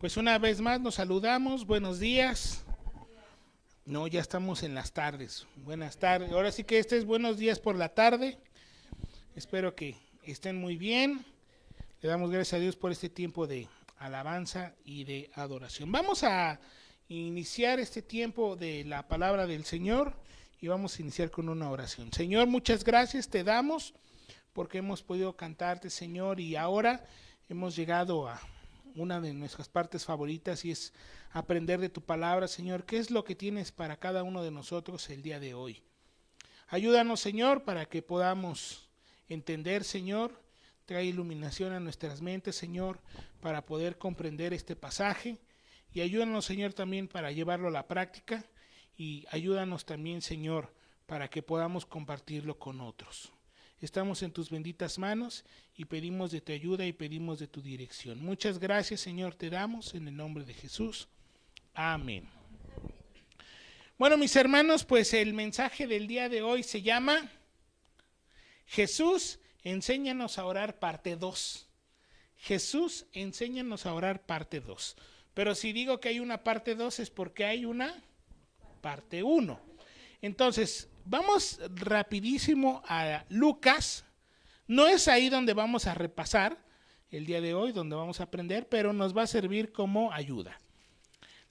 Pues una vez más nos saludamos, buenos días. No, ya estamos en las tardes. Buenas tardes. Ahora sí que este es buenos días por la tarde. Espero que estén muy bien. Le damos gracias a Dios por este tiempo de alabanza y de adoración. Vamos a iniciar este tiempo de la palabra del Señor y vamos a iniciar con una oración. Señor, muchas gracias te damos porque hemos podido cantarte, Señor, y ahora hemos llegado a una de nuestras partes favoritas y es aprender de tu palabra, Señor. ¿Qué es lo que tienes para cada uno de nosotros el día de hoy? Ayúdanos, Señor, para que podamos entender, Señor. Trae iluminación a nuestras mentes, Señor, para poder comprender este pasaje. Y ayúdanos, Señor, también para llevarlo a la práctica. Y ayúdanos también, Señor, para que podamos compartirlo con otros. Estamos en tus benditas manos y pedimos de tu ayuda y pedimos de tu dirección. Muchas gracias, Señor, te damos en el nombre de Jesús. Amén. Bueno, mis hermanos, pues el mensaje del día de hoy se llama Jesús, enséñanos a orar parte 2. Jesús, enséñanos a orar parte 2. Pero si digo que hay una parte 2 es porque hay una parte 1. Entonces, vamos rapidísimo a Lucas. No es ahí donde vamos a repasar el día de hoy, donde vamos a aprender, pero nos va a servir como ayuda.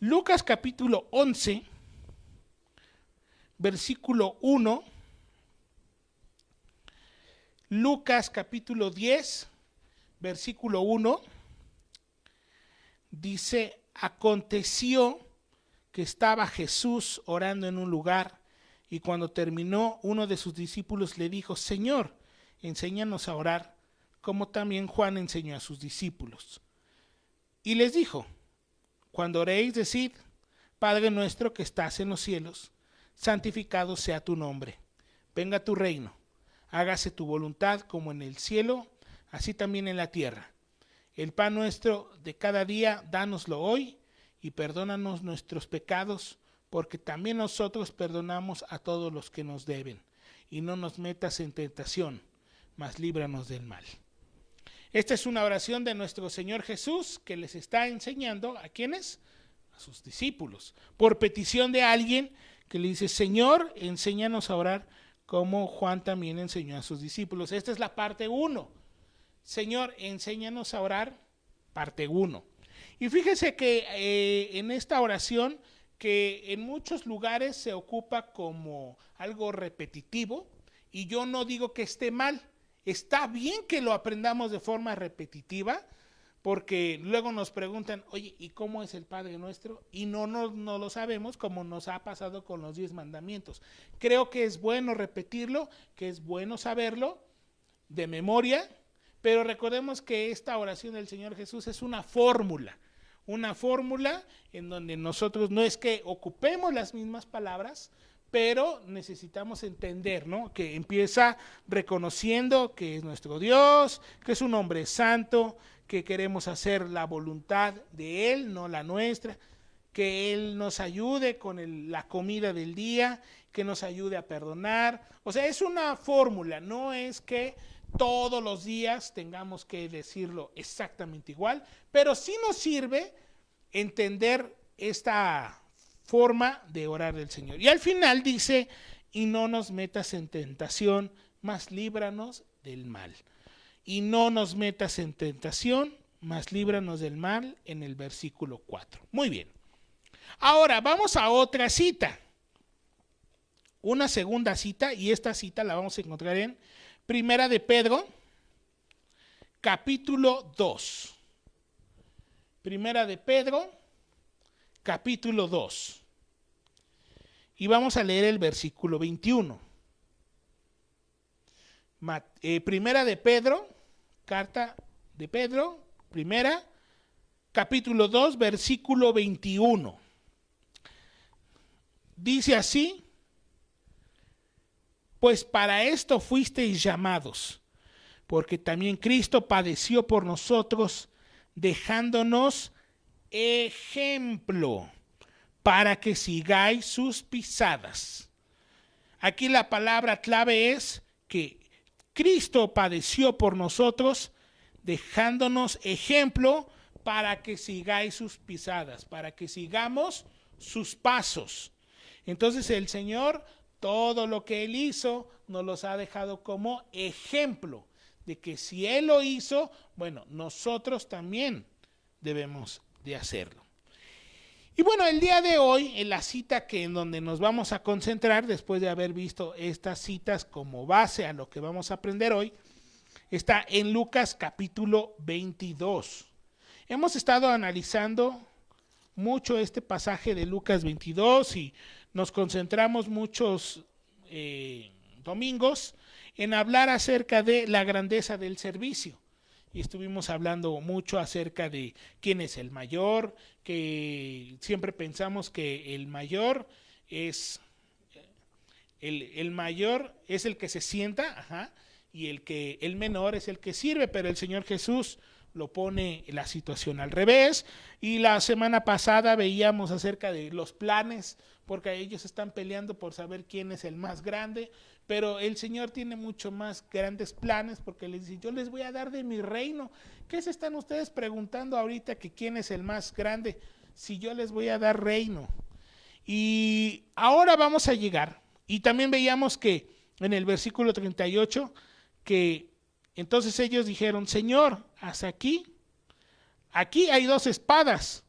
Lucas capítulo 11, versículo 1. Lucas capítulo 10, versículo 1. Dice, aconteció que estaba Jesús orando en un lugar y cuando terminó, uno de sus discípulos le dijo, Señor, enséñanos a orar, como también Juan enseñó a sus discípulos. Y les dijo, cuando oréis, decid, Padre nuestro que estás en los cielos, santificado sea tu nombre, venga tu reino, hágase tu voluntad como en el cielo, así también en la tierra. El pan nuestro de cada día, dánoslo hoy, y perdónanos nuestros pecados, porque también nosotros perdonamos a todos los que nos deben. Y no nos metas en tentación, mas líbranos del mal. Esta es una oración de nuestro Señor Jesús que les está enseñando a ¿quiénes? A sus discípulos. Por petición de alguien que le dice, Señor, enséñanos a orar como Juan también enseñó a sus discípulos. Esta es la parte 1. Señor, enséñanos a orar, parte 1. Y fíjese que en esta oración, que en muchos lugares se ocupa como algo repetitivo, y yo no digo que esté mal, está bien que lo aprendamos de forma repetitiva, porque luego nos preguntan, oye, ¿y cómo es el Padre Nuestro? Y no lo sabemos, como nos ha pasado con los 10 mandamientos. Creo que es bueno repetirlo, que es bueno saberlo de memoria, pero recordemos que esta oración del Señor Jesús es una fórmula en donde nosotros no es que ocupemos las mismas palabras, pero necesitamos entender, ¿no? Que empieza reconociendo que es nuestro Dios, que es un hombre santo, que queremos hacer la voluntad de Él, no la nuestra, que Él nos ayude con la comida del día, que nos ayude a perdonar. O sea, es una fórmula, no es que todos los días tengamos que decirlo exactamente igual, pero sí nos sirve entender esta forma de orar del Señor. Y al final dice, y no nos metas en tentación, mas líbranos del mal. Y no nos metas en tentación, mas líbranos del mal, en el versículo 4. Muy bien. Ahora vamos a otra cita. Una segunda cita, y esta cita la vamos a encontrar en Primera de Pedro, capítulo 2. Primera de Pedro, capítulo 2. Y vamos a leer el versículo 21. Primera de Pedro, carta de Pedro, primera, capítulo 2, versículo 21. Dice así, pues para esto fuisteis llamados, porque también Cristo padeció por nosotros, dejándonos ejemplo para que sigáis sus pisadas. Aquí la palabra clave es que Cristo padeció por nosotros, dejándonos ejemplo para que sigáis sus pisadas, para que sigamos sus pasos. Entonces el Señor, todo lo que Él hizo, nos los ha dejado como ejemplo de que si Él lo hizo, bueno, nosotros también debemos de hacerlo. Y bueno, el día de hoy, en la cita en donde nos vamos a concentrar, después de haber visto estas citas como base a lo que vamos a aprender hoy, está en Lucas capítulo 22. Hemos estado analizando mucho este pasaje de Lucas 22 y nos concentramos muchos domingos en hablar acerca de la grandeza del servicio. Y estuvimos hablando mucho acerca de quién es el mayor, que siempre pensamos que el mayor es el que se sienta, y el menor es el que sirve, pero el Señor Jesús lo pone la situación al revés. Y la semana pasada veíamos acerca de los planes, porque ellos están peleando por saber quién es el más grande, pero el Señor tiene mucho más grandes planes, porque les dice, yo les voy a dar de mi reino. ¿Qué se están ustedes preguntando ahorita que quién es el más grande? Si yo les voy a dar reino. Y ahora vamos a llegar, y también veíamos que en el versículo 38, que entonces ellos dijeron, Señor, hasta aquí hay 2 espadas.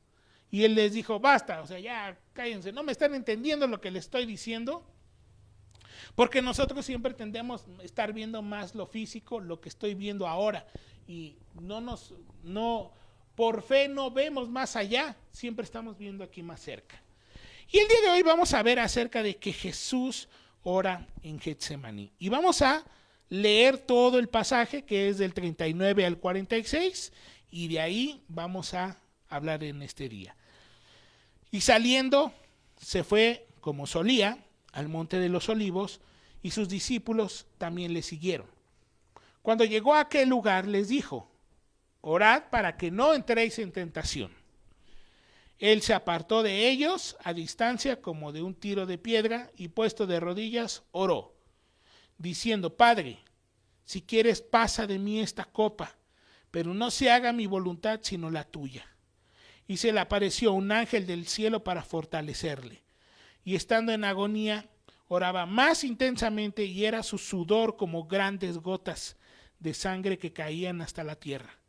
Y Él les dijo, basta, o sea, ya cállense, no me están entendiendo lo que les estoy diciendo. Porque nosotros siempre tendemos a estar viendo más lo físico, lo que estoy viendo ahora, y por fe no vemos más allá, siempre estamos viendo aquí más cerca. Y el día de hoy vamos a ver acerca de que Jesús ora en Getsemaní. Y vamos a leer todo el pasaje, que es del 39 al 46, y de ahí vamos a hablar en este día. Y saliendo, se fue como solía al monte de los olivos, y sus discípulos también le siguieron. Cuando llegó a aquel lugar, les dijo, orad para que no entréis en tentación. Él se apartó de ellos a distancia como de un tiro de piedra, y puesto de rodillas, oró, diciendo, Padre, si quieres pasa de mí esta copa, pero no se haga mi voluntad sino la tuya. Y se le apareció un ángel del cielo para fortalecerle. Y estando en agonía, oraba más intensamente, y era su sudor como grandes gotas de sangre que caían hasta la tierra.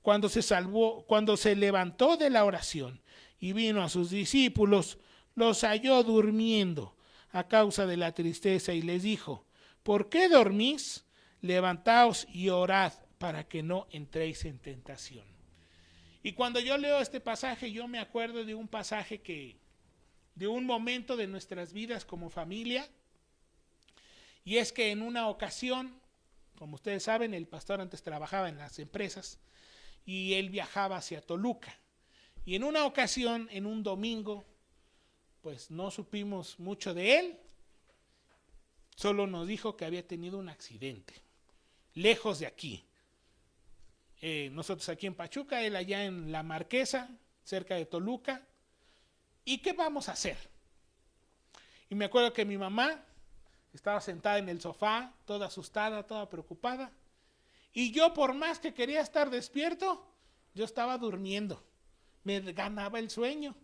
Cuando se levantó de la oración y vino a sus discípulos, los halló durmiendo a causa de la tristeza, y les dijo, ¿por qué dormís? Levantaos y orad para que no entréis en tentación. Y cuando yo leo este pasaje, yo me acuerdo de un pasaje de un momento de nuestras vidas como familia, y es que en una ocasión, como ustedes saben, el pastor antes trabajaba en las empresas, y él viajaba hacia Toluca, y en una ocasión, en un domingo, pues no supimos mucho de él, solo nos dijo que había tenido un accidente, lejos de aquí. Nosotros aquí en Pachuca, él allá en La Marquesa, cerca de Toluca. ¿Y qué vamos a hacer? Y me acuerdo que mi mamá estaba sentada en el sofá, toda asustada, toda preocupada. Y yo, por más que quería estar despierto, yo estaba durmiendo. Me ganaba el sueño.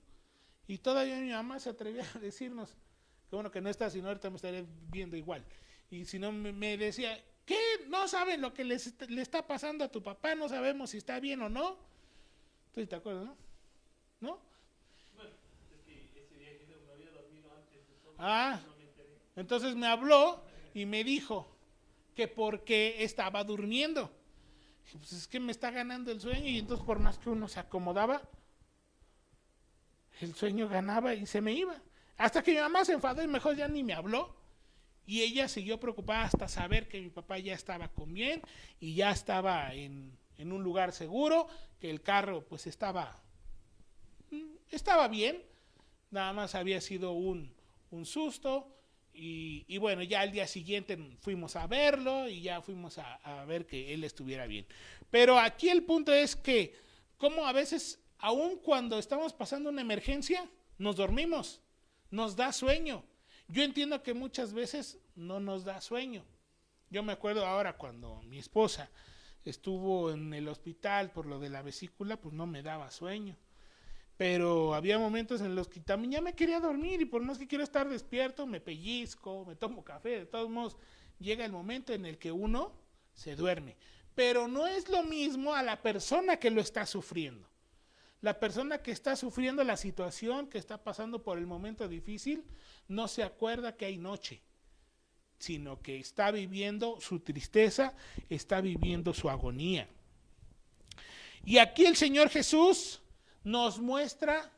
Y todavía mi mamá se atrevía a decirnos, que bueno que no está, si no ahorita me estaría viendo igual. Y si no me decía, ¿qué? ¿No saben lo que le está pasando a tu papá? No sabemos si está bien o no. ¿Tú te acuerdas, no? ¿No? Entonces me habló y me dijo que por qué estaba durmiendo. Dije, pues es que me está ganando el sueño, y entonces por más que uno se acomodaba, el sueño ganaba y se me iba. Hasta que mi mamá se enfadó y mejor ya ni me habló. Y ella siguió preocupada hasta saber que mi papá ya estaba con bien y ya estaba en un lugar seguro, que el carro pues estaba bien, nada más había sido un susto. Y bueno, ya al día siguiente fuimos a verlo y ya fuimos a ver que él estuviera bien. Pero aquí el punto es que como a veces, aun cuando estamos pasando una emergencia, nos dormimos, nos da sueño. Yo entiendo que muchas veces no nos da sueño. Yo me acuerdo ahora cuando mi esposa estuvo en el hospital por lo de la vesícula, pues no me daba sueño. Pero había momentos en los que también ya me quería dormir y por más que quiero estar despierto, me pellizco, me tomo café, de todos modos llega el momento en el que uno se duerme. Pero no es lo mismo a la persona que lo está sufriendo. La persona que está sufriendo la situación, que está pasando por el momento difícil, no se acuerda que hay noche, sino que está viviendo su tristeza, está viviendo su agonía. Y aquí el Señor Jesús nos muestra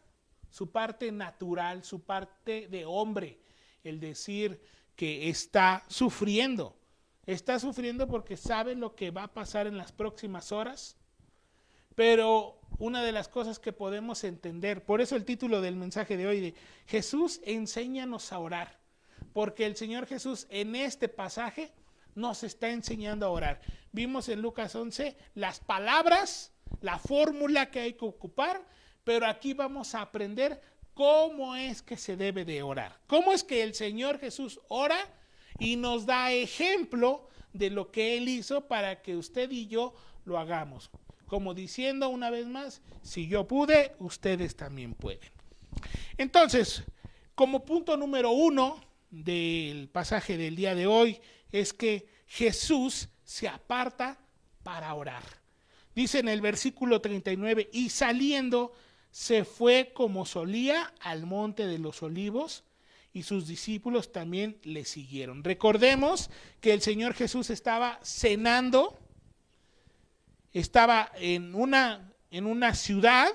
su parte natural, su parte de hombre, el decir que está sufriendo porque sabe lo que va a pasar en las próximas horas, pero una de las cosas que podemos entender, por eso el título del mensaje de hoy de Jesús, enséñanos a orar, porque el Señor Jesús en este pasaje nos está enseñando a orar. Vimos en Lucas 11 las palabras, la fórmula que hay que ocupar, pero aquí vamos a aprender cómo es que se debe de orar, cómo es que el Señor Jesús ora y nos da ejemplo de lo que Él hizo para que usted y yo lo hagamos. Como diciendo una vez más, si yo pude, ustedes también pueden. Entonces, como punto número 1 del pasaje del día de hoy, es que Jesús se aparta para orar. Dice en el versículo 39, y saliendo se fue como solía al monte de los olivos, y sus discípulos también le siguieron. Recordemos que el Señor Jesús estaba cenando, estaba en una ciudad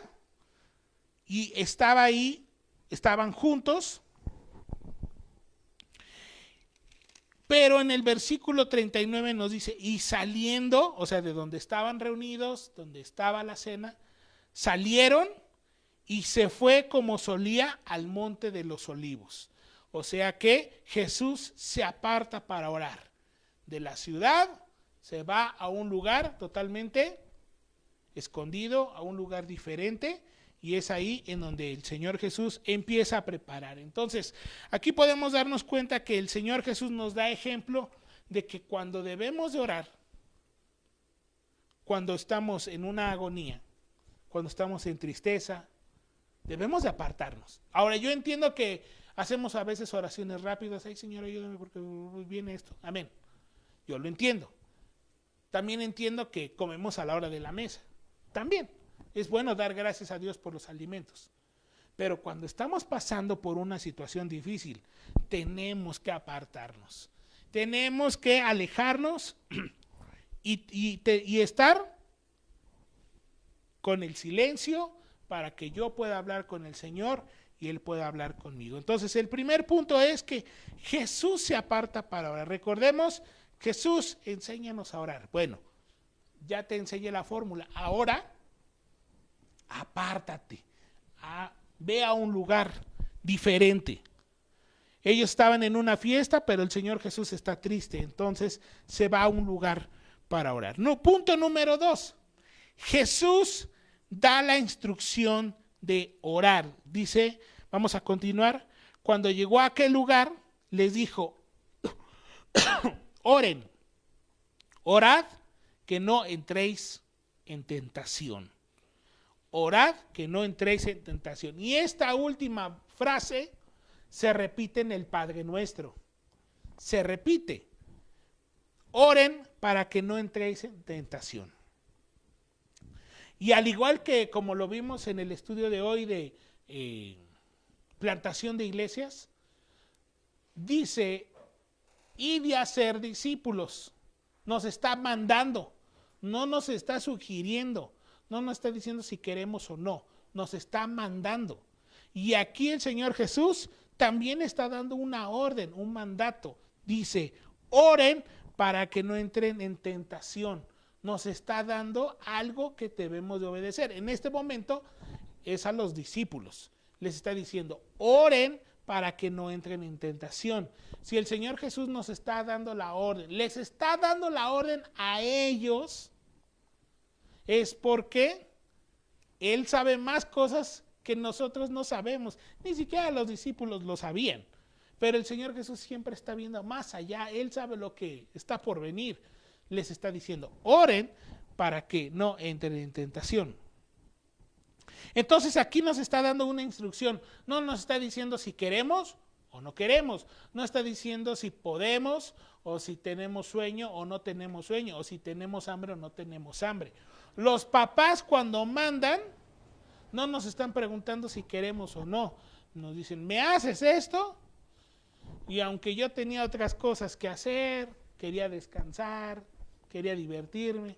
y estaba ahí, estaban juntos, pero en el versículo 39 nos dice, y saliendo, o sea, de donde estaban reunidos, donde estaba la cena, salieron y se fue como solía al monte de los olivos. O sea que Jesús se aparta para orar. De la ciudad se va a un lugar totalmente escondido, a un lugar diferente, y es ahí en donde el Señor Jesús empieza a preparar. Entonces, aquí podemos darnos cuenta que el Señor Jesús nos da ejemplo de que cuando debemos de orar, cuando estamos en una agonía, cuando estamos en tristeza, debemos de apartarnos. Ahora, yo entiendo que hacemos a veces oraciones rápidas. Ay, Señor, ayúdame porque viene esto. Amén. Yo lo entiendo. También entiendo que comemos a la hora de la mesa. También es bueno dar gracias a Dios por los alimentos. Pero cuando estamos pasando por una situación difícil, tenemos que apartarnos. Tenemos que alejarnos y estar con el silencio para que yo pueda hablar con el Señor y Él pueda hablar conmigo. Entonces, el primer punto es que Jesús se aparta para orar. Recordemos, Jesús, enséñanos a orar. Bueno, ya te enseñé la fórmula. Ahora, apártate. Ve a un lugar diferente. Ellos estaban en una fiesta, pero el Señor Jesús está triste. Entonces, se va a un lugar para orar. No, punto número 2. Jesús da la instrucción de orar. Dice, vamos a continuar, cuando llegó a aquel lugar, les dijo, oren, orad que no entréis en tentación. Orad que no entréis en tentación. Y esta última frase se repite en el Padre Nuestro. Se repite. Oren para que no entréis en tentación. Y al igual que como lo vimos en el estudio de hoy de plantación de iglesias, dice, id y hacer discípulos. Nos está mandando, no nos está sugiriendo, no nos está diciendo si queremos o no, nos está mandando. Y aquí el Señor Jesús también está dando una orden, un mandato. Dice, oren para que no entren en tentación. Nos está dando algo que debemos de obedecer. En este momento es a los discípulos. Les está diciendo, oren para que no entren en tentación. Si el Señor Jesús nos está dando la orden, les está dando la orden a ellos, es porque Él sabe más cosas que nosotros no sabemos. Ni siquiera los discípulos lo sabían. Pero el Señor Jesús siempre está viendo más allá. Él sabe lo que está por venir. Les está diciendo, oren para que no entren en tentación. Entonces aquí nos está dando una instrucción, no nos está diciendo si queremos o no queremos, no está diciendo si podemos o si tenemos sueño o no tenemos sueño, o si tenemos hambre o no tenemos hambre. Los papás cuando mandan, no nos están preguntando si queremos o no, nos dicen, ¿me haces esto? Y aunque yo tenía otras cosas que hacer, quería descansar, quería divertirme,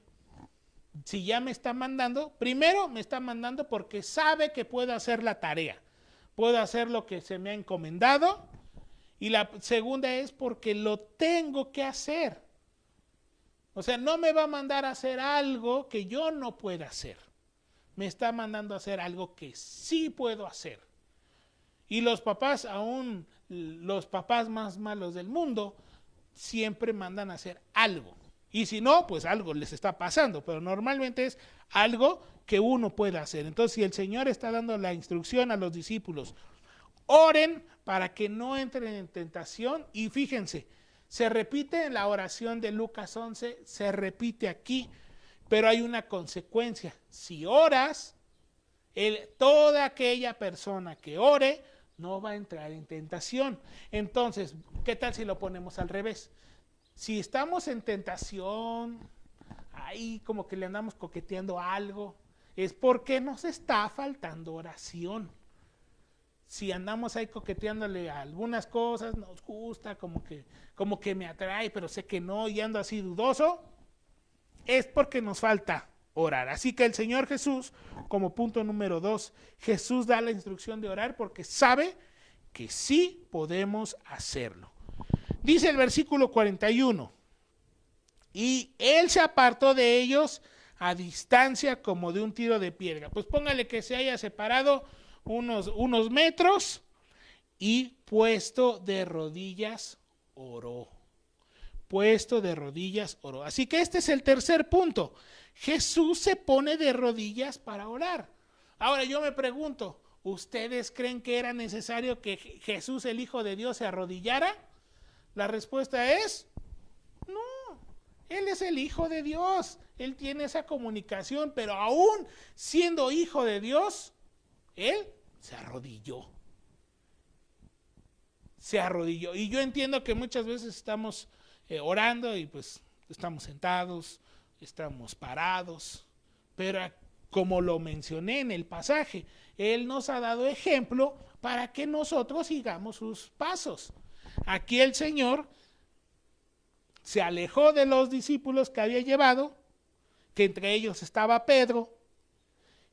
si ya me está mandando, primero me está mandando porque sabe que puedo hacer la tarea, puedo hacer lo que se me ha encomendado, y la segunda es porque lo tengo que hacer. O sea, no me va a mandar a hacer algo que yo no pueda hacer, me está mandando a hacer algo que sí puedo hacer. Y los papás, aún los papás más malos del mundo, siempre mandan a hacer algo. Y si no, pues algo les está pasando, pero normalmente es algo que uno puede hacer. Entonces, si el Señor está dando la instrucción a los discípulos, oren para que no entren en tentación, y fíjense, se repite en la oración de Lucas 11, se repite aquí, pero hay una consecuencia. Si oras, toda aquella persona que ore no va a entrar en tentación. Entonces, ¿qué tal si lo ponemos al revés? Si estamos en tentación, ahí como que le andamos coqueteando algo, es porque nos está faltando oración. Si andamos ahí coqueteándole a algunas cosas, nos gusta, como que me atrae, pero sé que no, y ando así dudoso, es porque nos falta orar. Así que el Señor Jesús, como punto número 2, Jesús da la instrucción de orar porque sabe que sí podemos hacerlo. Dice el versículo 41, y él se apartó de ellos a distancia como de un tiro de piedra. Pues póngale que se haya separado unos metros, y puesto de rodillas oró. Puesto de rodillas oró. Así que este es el tercer punto. Jesús se pone de rodillas para orar. Ahora yo me pregunto, ¿ustedes creen que era necesario que Jesús, el Hijo de Dios, se arrodillara? La respuesta es no. Él es el Hijo de Dios. Él tiene esa comunicación, pero aún siendo Hijo de Dios, Él se arrodilló. Se arrodilló. Y yo entiendo que muchas veces estamos orando y pues estamos sentados, estamos parados, pero como lo mencioné en el pasaje, Él nos ha dado ejemplo para que nosotros sigamos sus pasos. Aquí el Señor se alejó de los discípulos que había llevado, que entre ellos estaba Pedro,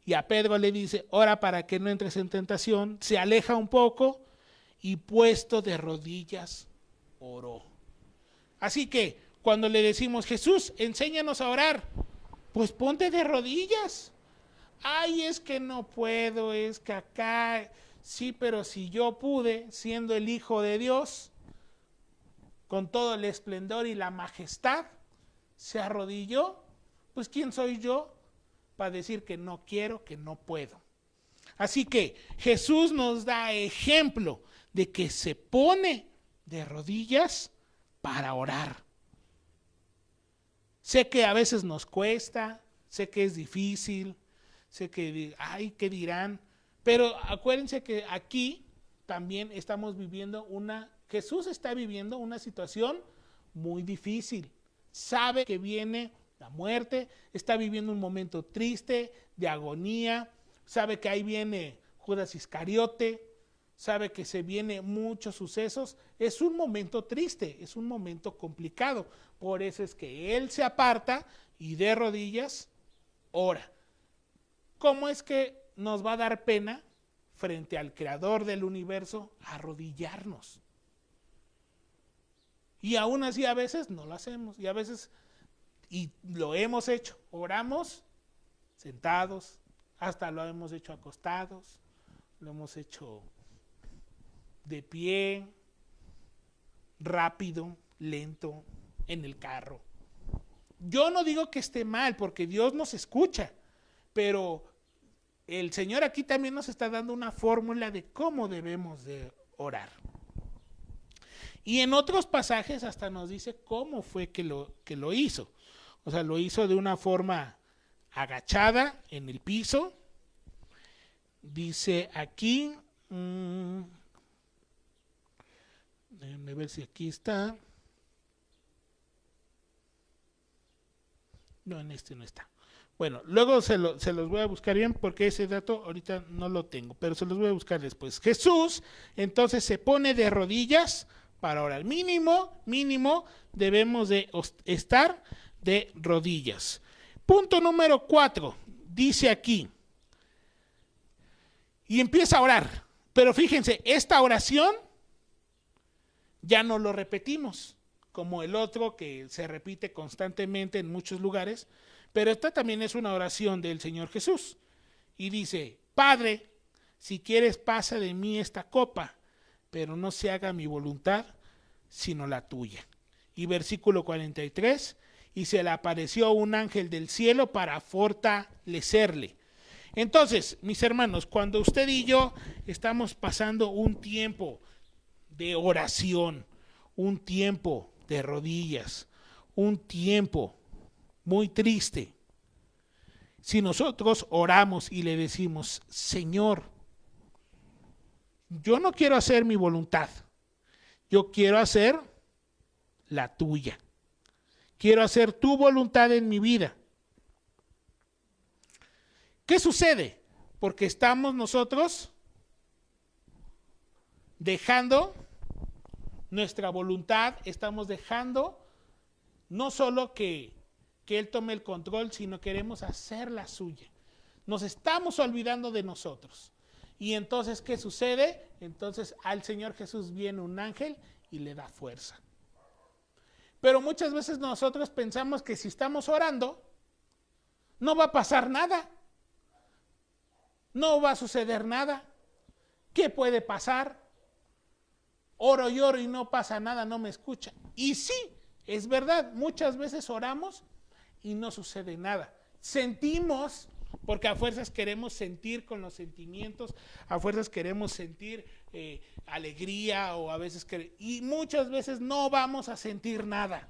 y a Pedro le dice, ora para que no entres en tentación, se aleja un poco y puesto de rodillas oró. Así que cuando le decimos, Jesús, enséñanos a orar, pues ponte de rodillas. Ay, es que no puedo, es que acá, sí, pero si yo pude, siendo el Hijo de Dios, con todo el esplendor y la majestad, se arrodilló, pues ¿quién soy yo para decir que no quiero, que no puedo? Así que Jesús nos da ejemplo de que se pone de rodillas para orar. Sé que a veces nos cuesta, sé que es difícil, sé que, ay, ¿qué dirán? Pero acuérdense que aquí también estamos viviendo Jesús está viviendo una situación muy difícil. Sabe que viene la muerte, está viviendo un momento triste, de agonía, sabe que ahí viene Judas Iscariote, sabe que se vienen muchos sucesos. Es un momento triste, es un momento complicado. Por eso es que Él se aparta y de rodillas ora. ¿Cómo es que nos va a dar pena frente al Creador del universo arrodillarnos? Y aún así a veces no lo hacemos, y a veces, y lo hemos hecho, oramos sentados, hasta lo hemos hecho acostados, lo hemos hecho de pie, rápido, lento, en el carro. Yo no digo que esté mal, porque Dios nos escucha, pero el Señor aquí también nos está dando una fórmula de cómo debemos de orar. Y en otros pasajes hasta nos dice cómo fue que lo hizo. O sea, lo hizo de una forma agachada en el piso. Dice aquí, déjenme ver si aquí está. No, en este no está. Bueno, luego se los voy a buscar bien porque ese dato ahorita no lo tengo, pero se los voy a buscar después. Jesús entonces se pone de rodillas para orar. Mínimo debemos de estar de rodillas. Punto número 4, dice aquí, y empieza a orar. Pero fíjense, esta oración ya no lo repetimos, como el otro que se repite constantemente en muchos lugares, pero esta también es una oración del Señor Jesús. Y dice, Padre, si quieres pasa de mí esta copa, pero no se haga mi voluntad, sino la tuya. Y versículo 43, y se le apareció un ángel del cielo para fortalecerle. Entonces, mis hermanos, cuando usted y yo estamos pasando un tiempo de oración, un tiempo de rodillas, un tiempo muy triste, si nosotros oramos y le decimos, Señor, yo no quiero hacer mi voluntad, yo quiero hacer la tuya, quiero hacer tu voluntad en mi vida. ¿Qué sucede? Porque estamos nosotros dejando nuestra voluntad, estamos dejando no solo que Él tome el control, sino queremos hacer la suya. Nos estamos olvidando de nosotros. Y entonces, ¿qué sucede? Entonces al Señor Jesús viene un ángel y le da fuerza. Pero muchas veces nosotros pensamos que si estamos orando, no va a pasar nada. No va a suceder nada. ¿Qué puede pasar? Oro y oro y no pasa nada, no me escucha. Y sí, es verdad, muchas veces oramos y no sucede nada. Sentimos, porque a fuerzas queremos sentir con los sentimientos, a fuerzas queremos sentir alegría o a veces y muchas veces no vamos a sentir nada.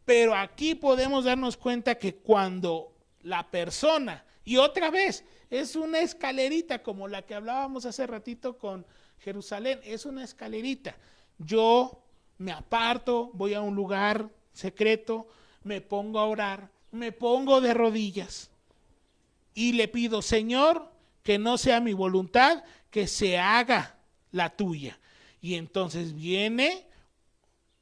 Pero aquí podemos darnos cuenta que cuando la persona, y otra vez, es una escalerita como la que hablábamos hace ratito con Jerusalén, es una escalerita. Yo me aparto, voy a un lugar secreto, me pongo a orar, me pongo de rodillas y le pido, Señor, que no sea mi voluntad, que se haga la tuya. Y entonces viene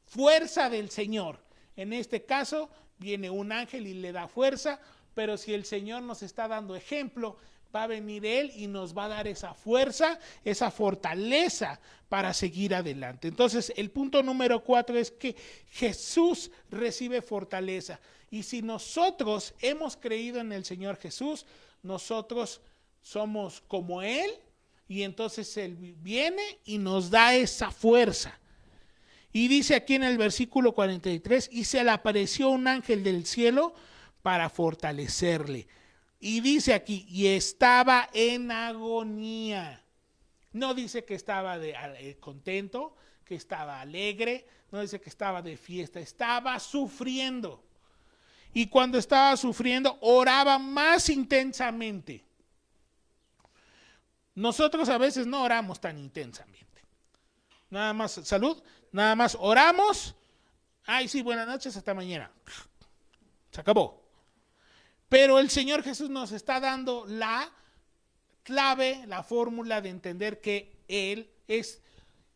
fuerza del Señor. En este caso viene un ángel y le da fuerza, pero si el Señor nos está dando ejemplo, va a venir Él y nos va a dar esa fuerza, esa fortaleza para seguir adelante. Entonces, el punto número 4 es que Jesús recibe fortaleza. Y si nosotros hemos creído en el Señor Jesús, nosotros somos como Él, y entonces Él viene y nos da esa fuerza. Y dice aquí en el versículo 43, y se le apareció un ángel del cielo para fortalecerle. Y dice aquí, y estaba en agonía. No dice que estaba contento, que estaba alegre, no dice que estaba de fiesta, estaba sufriendo. Y cuando estaba sufriendo, oraba más intensamente. Nosotros a veces no oramos tan intensamente. Nada más, salud, nada más oramos. Ay, sí, buenas noches, hasta mañana. Se acabó. Pero el Señor Jesús nos está dando la clave, la fórmula de entender que Él es,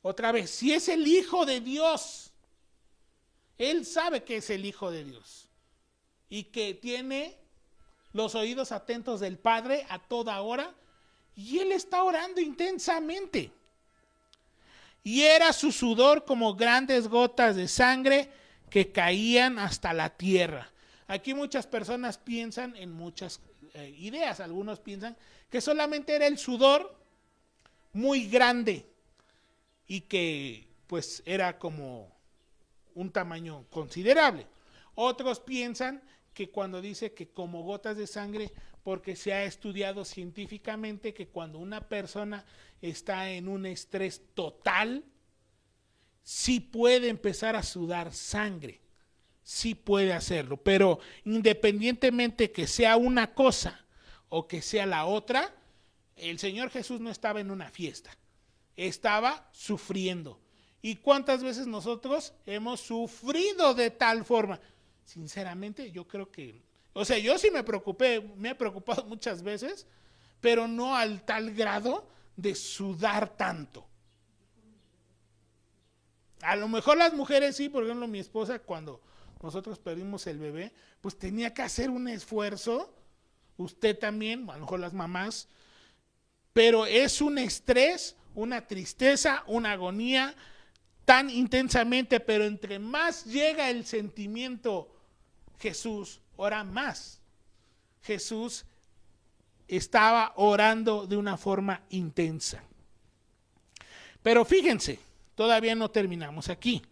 otra vez, si es el Hijo de Dios, Él sabe que es el Hijo de Dios y que tiene los oídos atentos del Padre a toda hora y Él está orando intensamente. Y era su sudor como grandes gotas de sangre que caían hasta la tierra. Aquí muchas personas piensan en muchas ideas. Algunos piensan que solamente era el sudor muy grande y que pues era como un tamaño considerable. Otros piensan que cuando dice que como gotas de sangre, porque se ha estudiado científicamente que cuando una persona está en un estrés total, sí puede empezar a sudar sangre. sí puede hacerlo, pero independientemente que sea una cosa o que sea la otra, el Señor Jesús no estaba en una fiesta, estaba sufriendo. ¿Y cuántas veces nosotros hemos sufrido de tal forma? Sinceramente, yo creo que, o sea, yo sí me preocupé, me he preocupado muchas veces, pero no al tal grado de sudar tanto. A lo mejor las mujeres sí, por ejemplo, mi esposa cuando nosotros perdimos el bebé, pues tenía que hacer un esfuerzo, usted también, a lo mejor las mamás, pero es un estrés, una tristeza, una agonía tan intensamente, pero entre más llega el sentimiento, Jesús ora más. Jesús estaba orando de una forma intensa. Pero fíjense, todavía no terminamos aquí.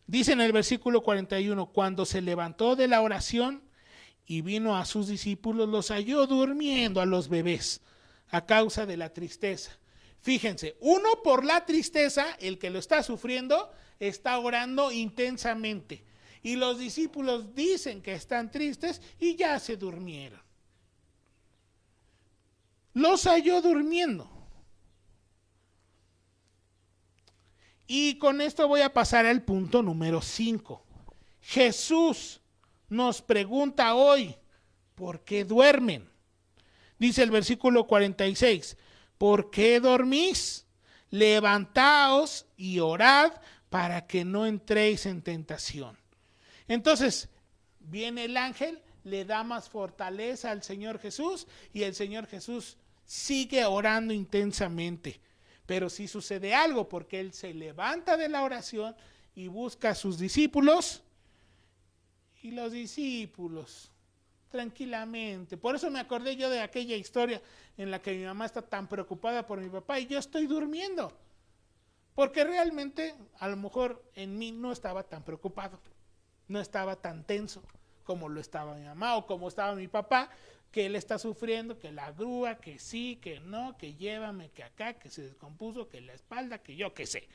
Dice en el versículo 41, cuando se levantó de la oración y vino a sus discípulos, los halló durmiendo a los bebés a causa de la tristeza. Fíjense, uno por la tristeza, el que lo está sufriendo, está orando intensamente. Y los discípulos dicen que están tristes y ya se durmieron. Los halló durmiendo. Y con esto voy a pasar al punto número 5. Jesús nos pregunta hoy, ¿por qué duermen? Dice el versículo 46, ¿por qué dormís? Levantaos y orad para que no entréis en tentación. Entonces, viene el ángel, le da más fortaleza al Señor Jesús y el Señor Jesús sigue orando intensamente. Pero sí sucede algo, porque él se levanta de la oración y busca a sus discípulos, y los discípulos tranquilamente. Por eso me acordé yo de aquella historia en la que mi mamá está tan preocupada por mi papá y yo estoy durmiendo, porque realmente a lo mejor en mí no estaba tan preocupado, no estaba tan tenso como lo estaba mi mamá o como estaba mi papá, que él está sufriendo, que la grúa, que sí, que no, que llévame, que acá, que se descompuso, que la espalda, que yo qué sé.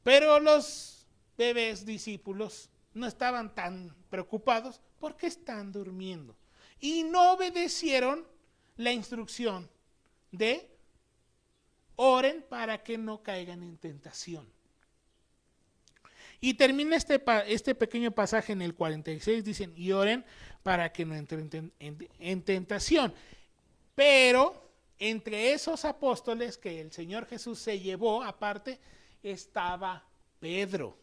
Pero los bebés discípulos no estaban tan preocupados porque están durmiendo y no obedecieron la instrucción de oren para que no caigan en tentación. Y termina este pequeño pasaje en el 46, dicen, y oren para que no entren en tentación. Pero entre esos apóstoles que el Señor Jesús se llevó, aparte, estaba Pedro.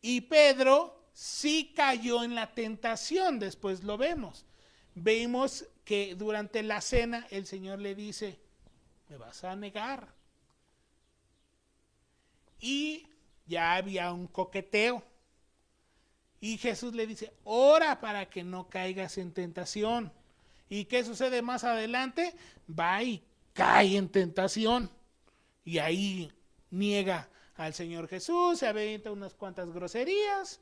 Y Pedro sí cayó en la tentación, después lo vemos. Vemos que durante la cena el Señor le dice, me vas a negar. Y ya había un coqueteo. Y Jesús le dice, ora para que no caigas en tentación. ¿Y qué sucede más adelante? Va y cae en tentación. Y ahí niega al Señor Jesús, se avienta unas cuantas groserías.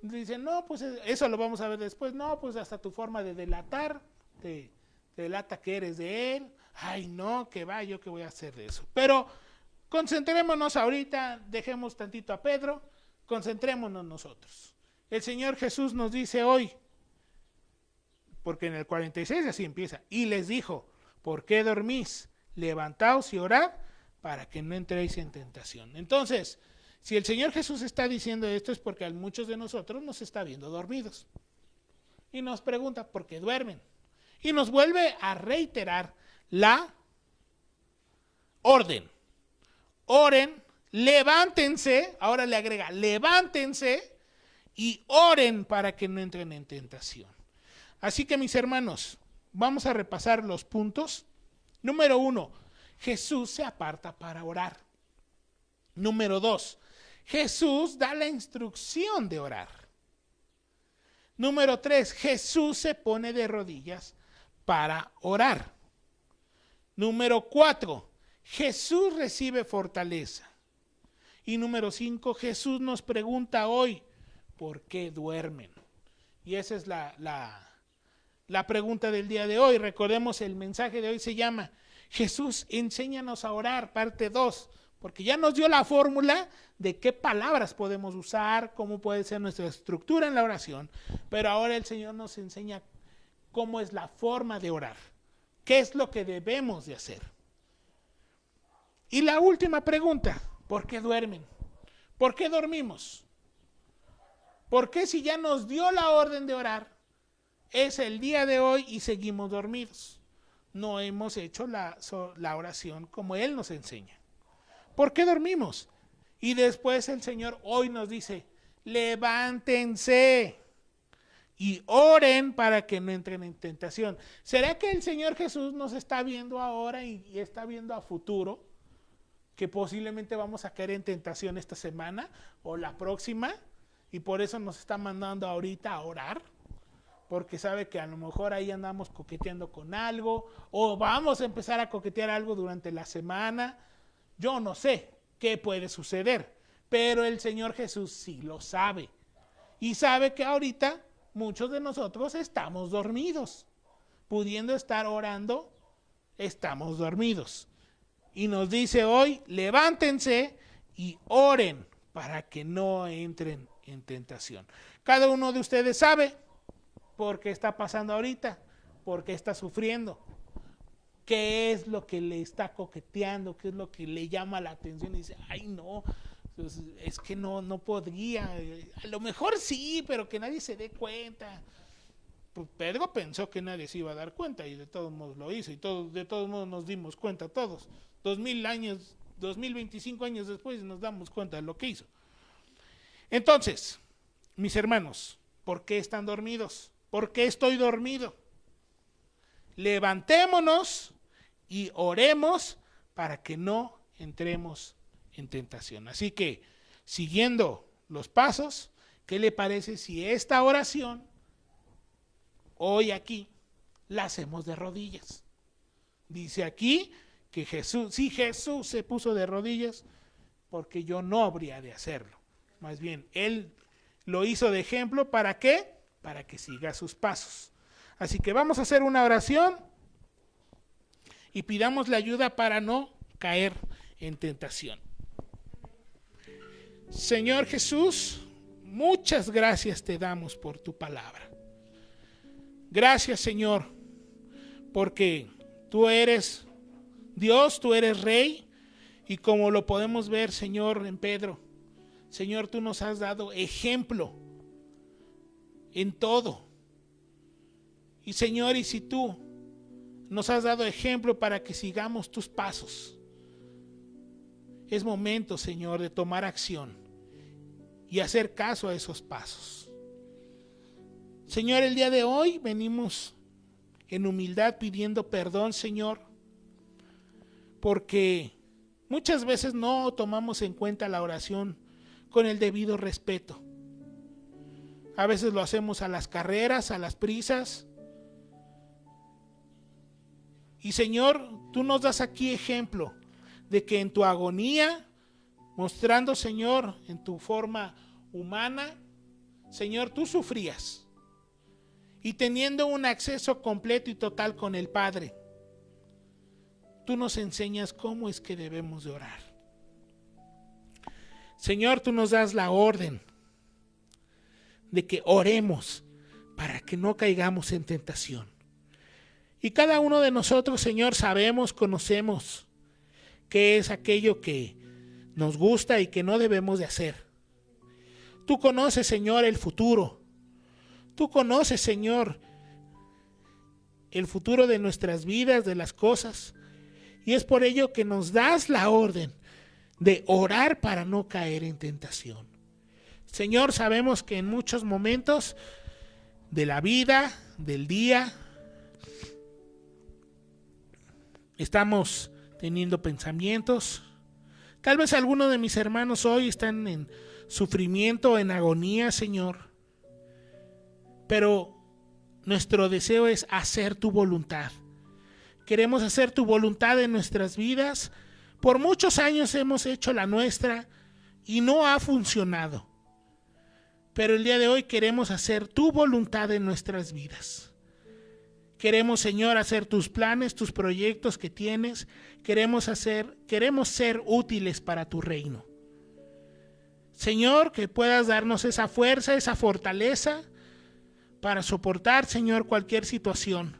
Dice, no, pues eso lo vamos a ver después. No, pues hasta tu forma de delatar, te delata que eres de él. Ay, no, que va, yo qué voy a hacer de eso. Pero concentrémonos ahorita, dejemos tantito a Pedro, concentrémonos nosotros. El Señor Jesús nos dice hoy, porque en el 46 así empieza, y les dijo, ¿por qué dormís? Levantaos y orad para que no entréis en tentación. Entonces, si el Señor Jesús está diciendo esto es porque a muchos de nosotros nos está viendo dormidos. Y nos pregunta, ¿por qué duermen? Y nos vuelve a reiterar la orden. Oren, levántense, ahora le agrega, levántense y oren para que no entren en tentación. Así que mis hermanos, vamos a repasar los puntos. Número 1, Jesús se aparta para orar. Número 2, Jesús da la instrucción de orar. Número 3, Jesús se pone de rodillas para orar. Número 4, Jesús recibe fortaleza. Y número 5, Jesús nos pregunta hoy, ¿por qué duermen? Y esa es la pregunta del día de hoy. Recordemos, el mensaje de hoy se llama Jesús, enséñanos a orar, parte 2, porque ya nos dio la fórmula de qué palabras podemos usar, cómo puede ser nuestra estructura en la oración, pero ahora el Señor nos enseña cómo es la forma de orar, qué es lo que debemos de hacer. Y la última pregunta, ¿por qué duermen? ¿Por qué dormimos? ¿Por qué si ya nos dio la orden de orar, es el día de hoy y seguimos dormidos? No hemos hecho la oración como Él nos enseña. ¿Por qué dormimos? Y después el Señor hoy nos dice, levántense y oren para que no entren en tentación. ¿Será que el Señor Jesús nos está viendo ahora y está viendo a futuro? Que posiblemente vamos a caer en tentación esta semana o la próxima, y por eso nos está mandando ahorita a orar, porque sabe que a lo mejor ahí andamos coqueteando con algo, o vamos a empezar a coquetear algo durante la semana. Yo no sé qué puede suceder, pero el Señor Jesús sí lo sabe, y sabe que ahorita muchos de nosotros estamos dormidos, pudiendo estar orando, estamos dormidos. Y nos dice hoy, levántense y oren para que no entren en tentación. Cada uno de ustedes sabe por qué está pasando ahorita, por qué está sufriendo, qué es lo que le está coqueteando, qué es lo que le llama la atención. Y dice, ay no, es que no podría, a lo mejor sí, pero que nadie se dé cuenta. Pues Pedro pensó que nadie se iba a dar cuenta y de todos modos lo hizo, y de todos modos nos dimos cuenta todos. 2025 años después nos damos cuenta de lo que hizo. Entonces, mis hermanos, ¿por qué están dormidos? ¿Por qué estoy dormido? Levantémonos y oremos para que no entremos en tentación. Así que, siguiendo los pasos, ¿qué le parece si esta oración, hoy aquí, la hacemos de rodillas? Dice aquí que Jesús se puso de rodillas, porque yo no habría de hacerlo. Más bien, Él lo hizo de ejemplo, ¿para qué? Para que siga sus pasos. Así que vamos a hacer una oración y pidamos la ayuda para no caer en tentación. Señor Jesús, muchas gracias te damos por tu palabra. Gracias, Señor, porque tú eres Dios, tú eres Rey, y como lo podemos ver, Señor, en Pedro, Señor, tú nos has dado ejemplo en todo. Y Señor, y si tú nos has dado ejemplo para que sigamos tus pasos, es momento, Señor, de tomar acción y hacer caso a esos pasos. Señor, el día de hoy venimos en humildad pidiendo perdón, Señor, porque muchas veces no tomamos en cuenta la oración con el debido respeto. A veces lo hacemos a las carreras, a las prisas. Y Señor, tú nos das aquí ejemplo de que en tu agonía, mostrando, Señor, en tu forma humana, Señor, tú sufrías. Y teniendo un acceso completo y total con el Padre, tú nos enseñas cómo es que debemos de orar. Señor, tú nos das la orden de que oremos para que no caigamos en tentación. Y cada uno de nosotros, Señor, sabemos, conocemos qué es aquello que nos gusta y que no debemos de hacer. Tú conoces, Señor, el futuro. Tú conoces, Señor, el futuro de nuestras vidas, de las cosas. Y es por ello que nos das la orden de orar para no caer en tentación. Señor, sabemos que en muchos momentos de la vida, del día, estamos teniendo pensamientos. Tal vez algunos de mis hermanos hoy están en sufrimiento, en agonía, Señor. Pero nuestro deseo es hacer tu voluntad. Queremos hacer tu voluntad en nuestras vidas. Por muchos años hemos hecho la nuestra y no ha funcionado. Pero el día de hoy queremos hacer tu voluntad en nuestras vidas. Queremos, Señor, hacer tus planes, tus proyectos que tienes. Queremos ser útiles para tu reino. Señor, que puedas darnos esa fuerza, esa fortaleza para soportar, Señor, cualquier situación.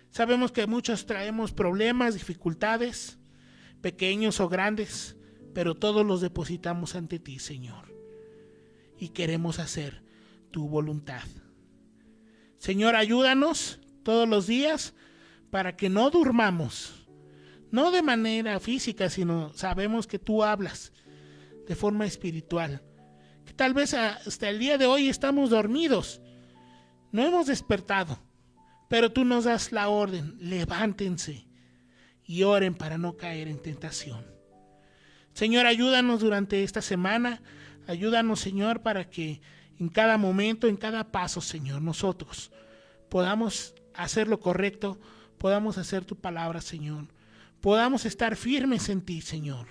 Sabemos que muchos traemos problemas, dificultades, pequeños o grandes, pero todos los depositamos ante ti, Señor. Y queremos hacer tu voluntad. Señor, ayúdanos todos los días para que no durmamos, no de manera física, sino sabemos que tú hablas de forma espiritual. Que tal vez hasta el día de hoy estamos dormidos, no hemos despertado, pero tú nos das la orden: levántense y oren para no caer en tentación. Señor, ayúdanos durante esta semana, ayúdanos, Señor, para que en cada momento, en cada paso, Señor, nosotros podamos hacer lo correcto, podamos hacer tu palabra, Señor, podamos estar firmes en ti, Señor,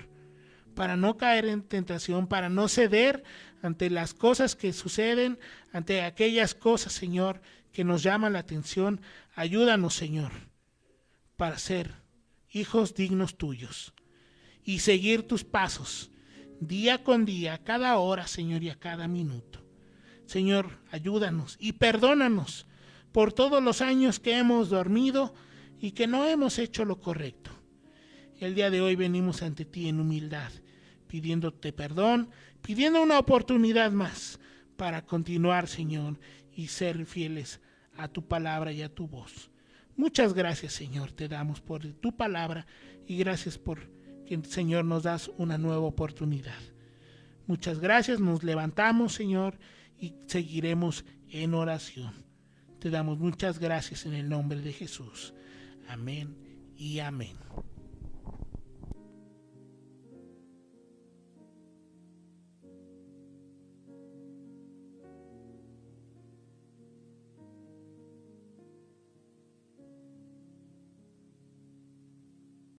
para no caer en tentación, para no ceder ante las cosas que suceden, ante aquellas cosas, Señor, que nos llaman la atención. Ayúdanos, Señor, para ser hijos dignos tuyos y seguir tus pasos día con día, a cada hora, Señor, y a cada minuto. Señor, ayúdanos y perdónanos por todos los años que hemos dormido y que no hemos hecho lo correcto. El día de hoy venimos ante ti en humildad, pidiéndote perdón, pidiendo una oportunidad más para continuar, Señor, y ser fieles a tu palabra y a tu voz. Muchas gracias, Señor, te damos por tu palabra y gracias por que, Señor, nos das una nueva oportunidad. Muchas gracias, nos levantamos, Señor, y seguiremos en oración. Te damos muchas gracias en el nombre de Jesús. Amén y amén.